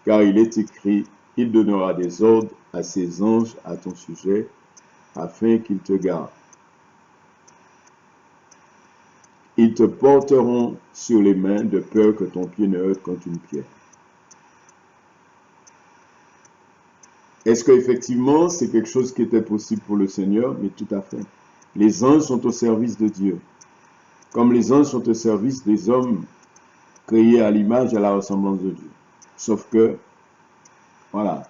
car il est écrit, il donnera des ordres à ses anges à ton sujet, afin qu'ils te gardent. Ils te porteront sur les mains de peur que ton pied ne heurte contre une pierre. Est-ce qu'effectivement, c'est quelque chose qui était possible pour le Seigneur? Mais tout à fait. Les anges sont au service de Dieu. Comme les anges sont au service des hommes créés à l'image et à la ressemblance de Dieu. Sauf que, voilà,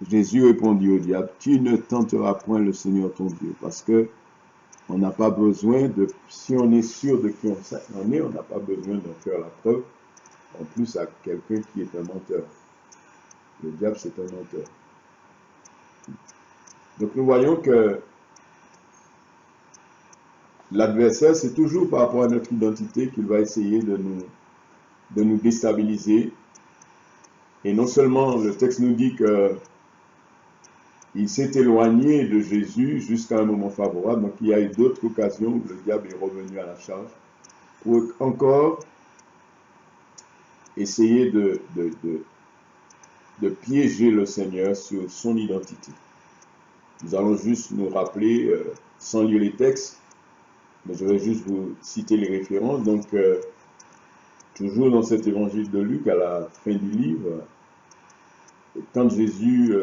Jésus répondit au diable, tu ne tenteras point le Seigneur ton Dieu, parce que on n'a pas besoin de, si on est sûr de qui on est, on n'a pas besoin d'en faire la preuve, en plus à quelqu'un qui est un menteur. Le diable, c'est un menteur. Donc nous voyons que l'adversaire, c'est toujours par rapport à notre identité qu'il va essayer de nous déstabiliser. Et non seulement le texte nous dit que il s'est éloigné de Jésus jusqu'à un moment favorable, donc il y a eu d'autres occasions où le diable est revenu à la charge pour encore essayer de piéger le Seigneur sur son identité. Nous allons juste nous rappeler, sans lire les textes, mais je vais juste vous citer les références. Donc, toujours dans cet évangile de Luc, à la fin du livre, quand Jésus,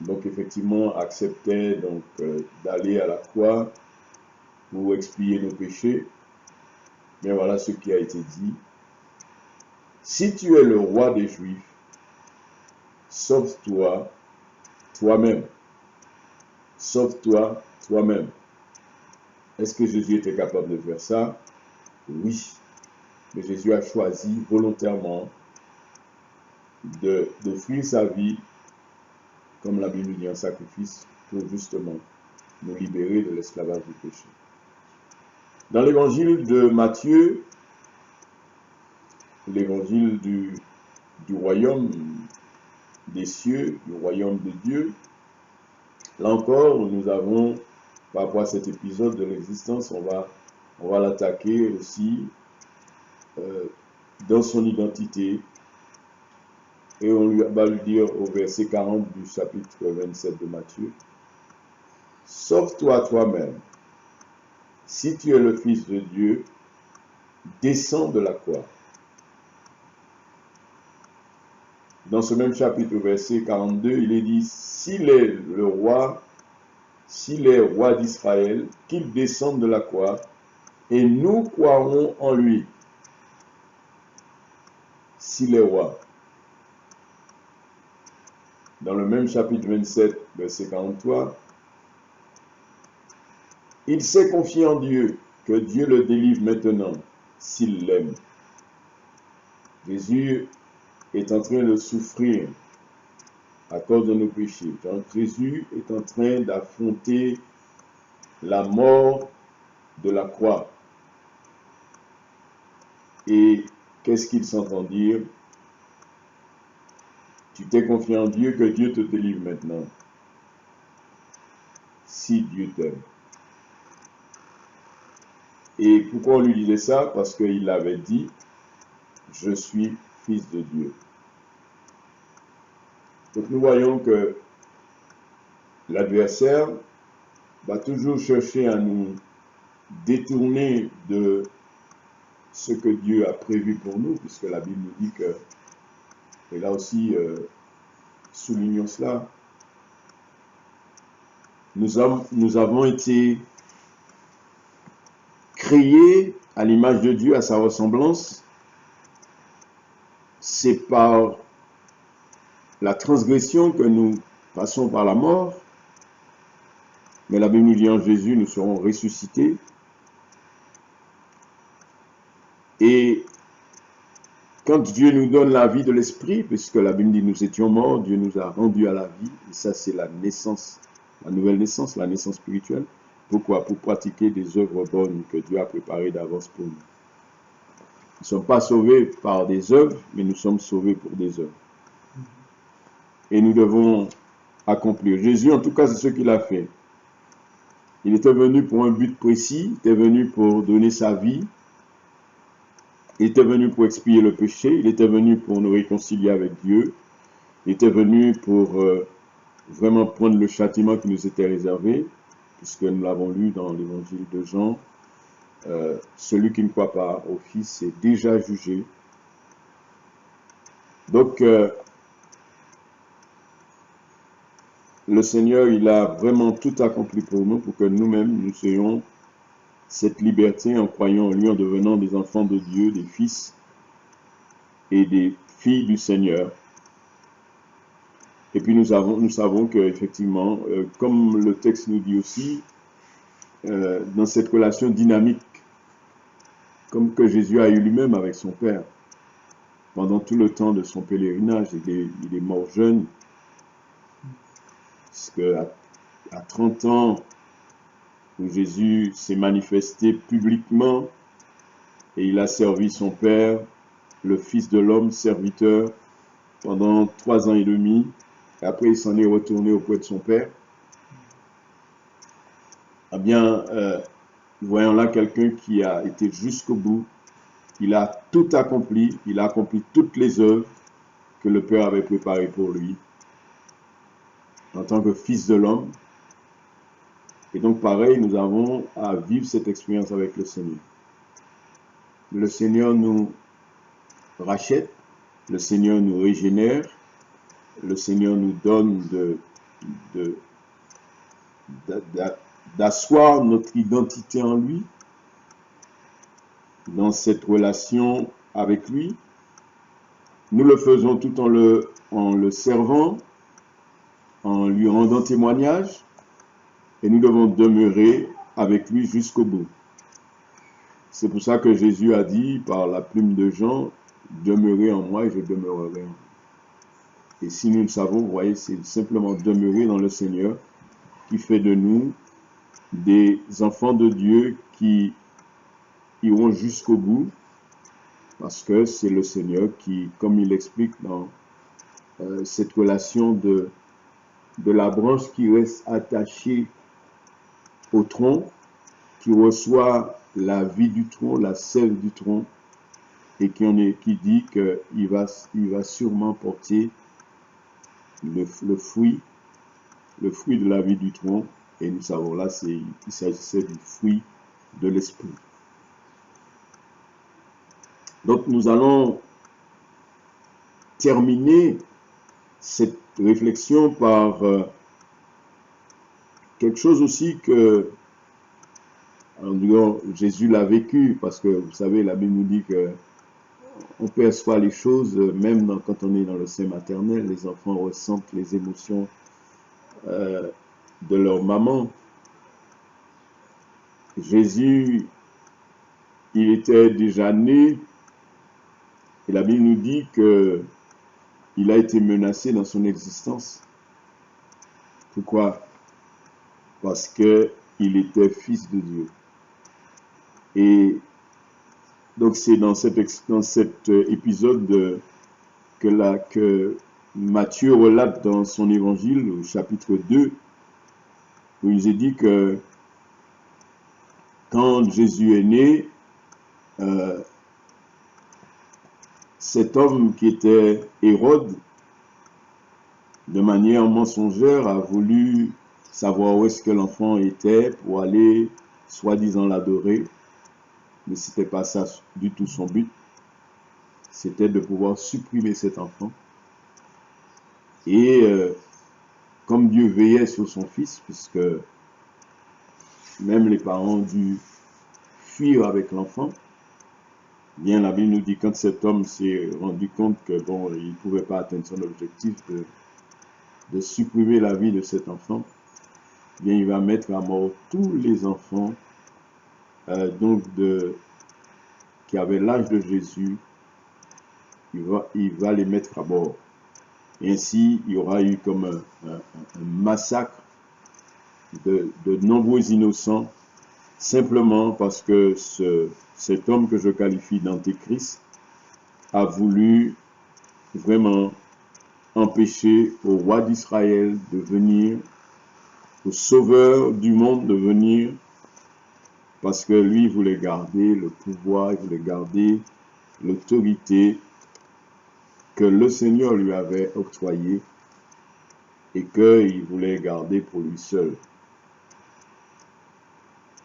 donc effectivement, acceptait donc d'aller à la croix pour expier nos péchés, bien voilà ce qui a été dit. Si tu es le roi des Juifs, sauve-toi toi-même. Sauve-toi toi-même. Est-ce que Jésus était capable de faire ça? Oui. Mais Jésus a choisi volontairement d'offrir sa vie, comme la Bible dit, en sacrifice, pour justement nous libérer de l'esclavage du péché. Dans l'évangile de Matthieu, l'évangile du royaume des cieux, du royaume de Dieu, là encore, nous avons, par rapport à cet épisode de l'existence, on va l'attaquer aussi dans son identité. Et on va lui dire au verset 40 du chapitre 27 de Matthieu, « Sauve-toi toi-même, si tu es le Fils de Dieu, descends de la croix. » Dans ce même chapitre, verset 42, il est dit, « S'il est le roi, s'il est roi d'Israël, qu'il descende de la croix, et nous croirons en lui. » S'il est roi. Dans le même chapitre 27, verset 43, « Il s'est confié en Dieu, que Dieu le délivre maintenant, s'il l'aime. » Jésus est en train de souffrir à cause de nos péchés. Donc, Jésus est en train d'affronter la mort de la croix. Et qu'est-ce qu'il s'entend dire? Tu t'es confié en Dieu, que Dieu te délivre maintenant. Si Dieu t'aime. Et pourquoi on lui disait ça? Parce qu'il avait dit, je suis fils de Dieu. Donc nous voyons que l'adversaire va toujours chercher à nous détourner de ce que Dieu a prévu pour nous, puisque la Bible nous dit que, et là aussi soulignons cela, nous avons été créés à l'image de Dieu, à sa ressemblance. C'est par la transgression que nous passons par la mort, mais la Bible nous dit en Jésus, nous serons ressuscités. Et quand Dieu nous donne la vie de l'esprit, puisque la Bible dit nous étions morts, Dieu nous a rendus à la vie. Et ça, c'est la naissance, la nouvelle naissance, la naissance spirituelle. Pourquoi? Pour pratiquer des œuvres bonnes que Dieu a préparées d'avance pour nous. Nous ne sommes pas sauvés par des œuvres, mais nous sommes sauvés pour des œuvres. Et nous devons accomplir. Jésus, en tout cas, c'est ce qu'il a fait. Il était venu pour un but précis, il était venu pour donner sa vie, il était venu pour expier le péché, il était venu pour nous réconcilier avec Dieu, il était venu pour vraiment prendre le châtiment qui nous était réservé, puisque nous l'avons lu dans l'évangile de Jean. Celui qui ne croit pas au Fils est déjà jugé. Donc, le Seigneur, il a vraiment tout accompli pour nous, pour que nous-mêmes, nous ayons cette liberté en croyant en lui, en devenant des enfants de Dieu, des fils et des filles du Seigneur. Et puis nous savons qu'effectivement, comme le texte nous dit aussi, dans cette relation dynamique, comme que Jésus a eu lui-même avec son Père, pendant tout le temps de son pèlerinage, il est mort jeune, puisque à 30 ans, où Jésus s'est manifesté publiquement et il a servi son Père, le Fils de l'homme, serviteur, pendant 3 ans et demi. Et après, il s'en est retourné auprès de son Père. Eh bien, voyons là quelqu'un qui a été jusqu'au bout. Il a tout accompli. Il a accompli toutes les œuvres que le Père avait préparées pour lui en tant que Fils de l'homme. Et donc, pareil, nous avons à vivre cette expérience avec le Seigneur. Le Seigneur nous rachète, le Seigneur nous régénère, le Seigneur nous donne d'asseoir notre identité en lui, dans cette relation avec lui. Nous le faisons tout en le servant, en lui rendant témoignage. Et nous devons demeurer avec lui jusqu'au bout. C'est pour ça que Jésus a dit par la plume de Jean, « Demeurez en moi et je demeurerai en vous ». Et si nous le savons, vous voyez, c'est simplement demeurer dans le Seigneur qui fait de nous des enfants de Dieu qui iront jusqu'au bout, parce que c'est le Seigneur qui, comme il explique dans cette relation de la branche qui reste attachée au tronc, qui reçoit la vie du tronc, la sève du tronc, et qui dit qu'il va sûrement porter le fruit de la vie du tronc, et nous savons là, il s'agissait du fruit de l'esprit. Donc nous allons terminer cette réflexion par quelque chose aussi que Jésus l'a vécu, parce que vous savez, la Bible nous dit que on perçoit les choses, même quand on est dans le sein maternel, les enfants ressentent les émotions de leur maman. Jésus, il était déjà né, et la Bible nous dit qu'il a été menacé dans son existence. Pourquoi? Parce qu'il était fils de Dieu. Et donc c'est dans cet épisode que Matthieu relate dans son évangile, au chapitre 2, où il est dit que quand Jésus est né, cet homme qui était Hérode, de manière mensongère, a voulu savoir où est-ce que l'enfant était pour aller, soi-disant, l'adorer. Mais ce n'était pas ça du tout son but. C'était de pouvoir supprimer cet enfant. Et comme Dieu veillait sur son fils, puisque même les parents ont dû fuir avec l'enfant, bien la Bible nous dit quand cet homme s'est rendu compte que bon, il ne pouvait pas atteindre son objectif de supprimer la vie de cet enfant, bien il va mettre à mort tous les enfants qui avaient l'âge de Jésus il va les mettre à bord. Et ainsi, il y aura eu comme un massacre de nombreux innocents, simplement parce que cet homme que je qualifie d'antéchrist a voulu vraiment empêcher au roi d'Israël de venir, au sauveur du monde de venir, parce que lui voulait garder le pouvoir, il voulait garder l'autorité que le Seigneur lui avait octroyée et qu'il voulait garder pour lui seul,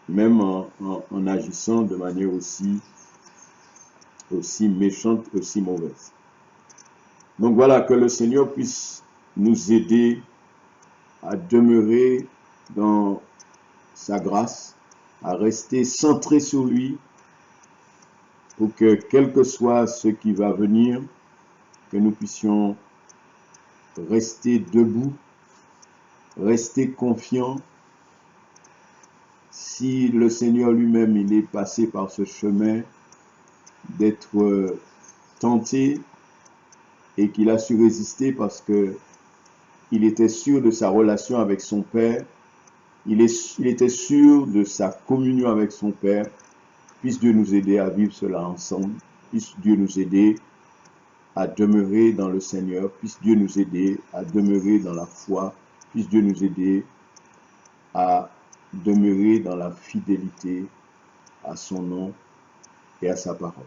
même en agissant de manière aussi méchante, aussi mauvaise. Donc voilà, que le Seigneur puisse nous aider à demeurer dans sa grâce, à rester centré sur lui, pour que quel que soit ce qui va venir, que nous puissions rester debout, rester confiants. Si le Seigneur lui-même, il est passé par ce chemin d'être tenté et qu'il a su résister parce que il était sûr de sa relation avec son Père, il était sûr de sa communion avec son Père. Puisse Dieu nous aider à vivre cela ensemble, puisse Dieu nous aider à demeurer dans le Seigneur, puisse Dieu nous aider à demeurer dans la foi, puisse Dieu nous aider à demeurer dans la fidélité à son nom et à sa parole.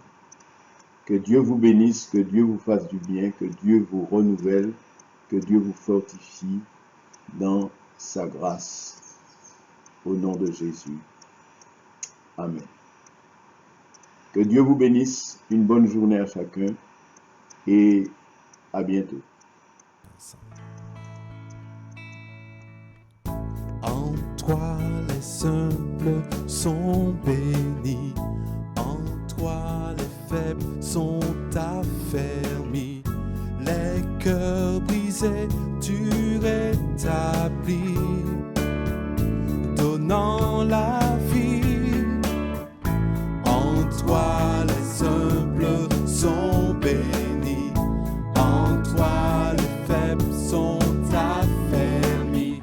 Que Dieu vous bénisse, que Dieu vous fasse du bien, que Dieu vous renouvelle, que Dieu vous fortifie dans sa grâce. Au nom de Jésus. Amen. Que Dieu vous bénisse. Une bonne journée à chacun et à bientôt. En toi les simples sont bénis, en toi les faibles sont affermis, les cœurs brisés tu rétablis, donnant la vie. En toi les humbles sont bénis, en toi les faibles sont affermis,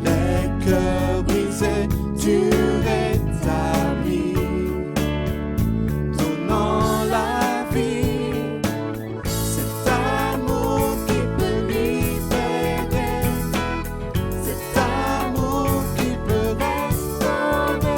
les cœurs brisés tu rétablis, donnant la vie. Cet amour qui peut libérer, cet amour qui peut restaurer.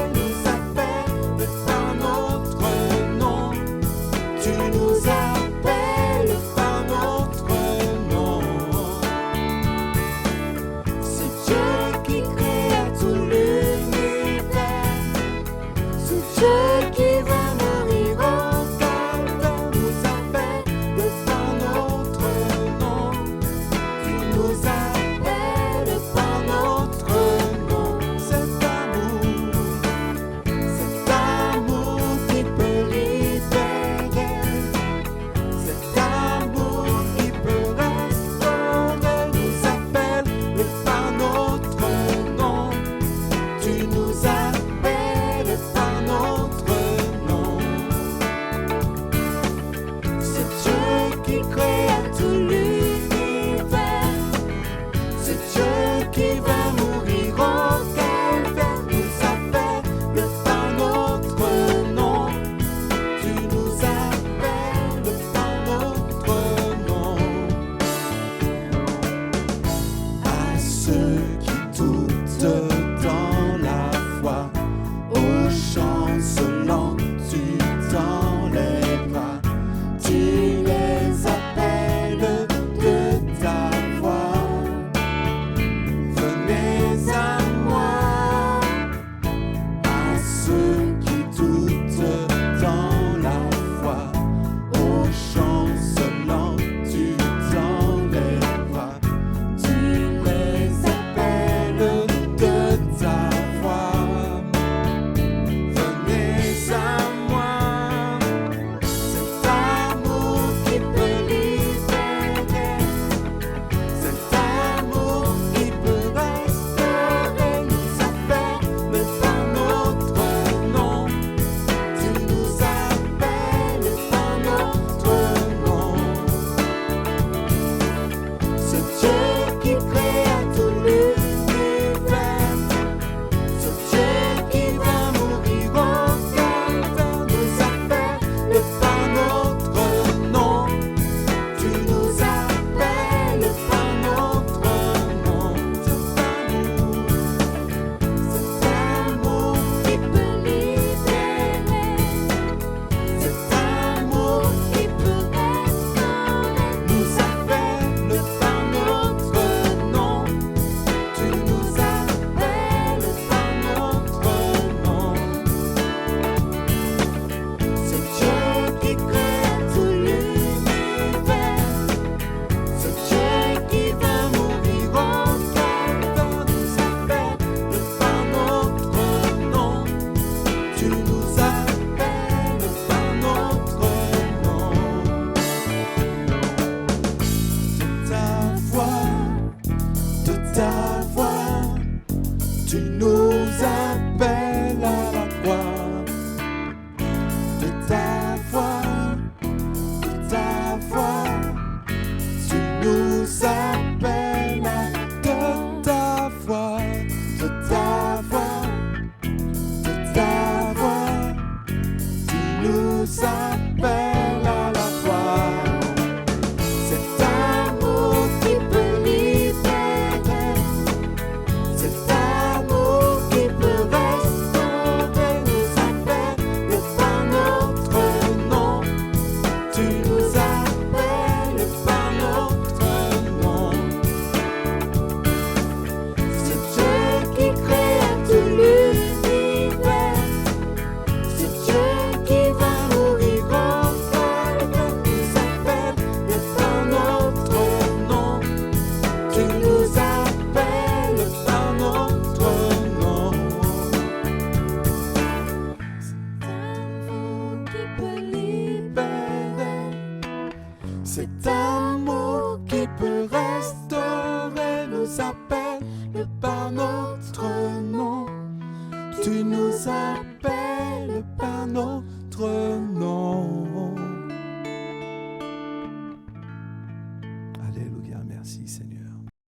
notre nom. Tu nous appelles par notre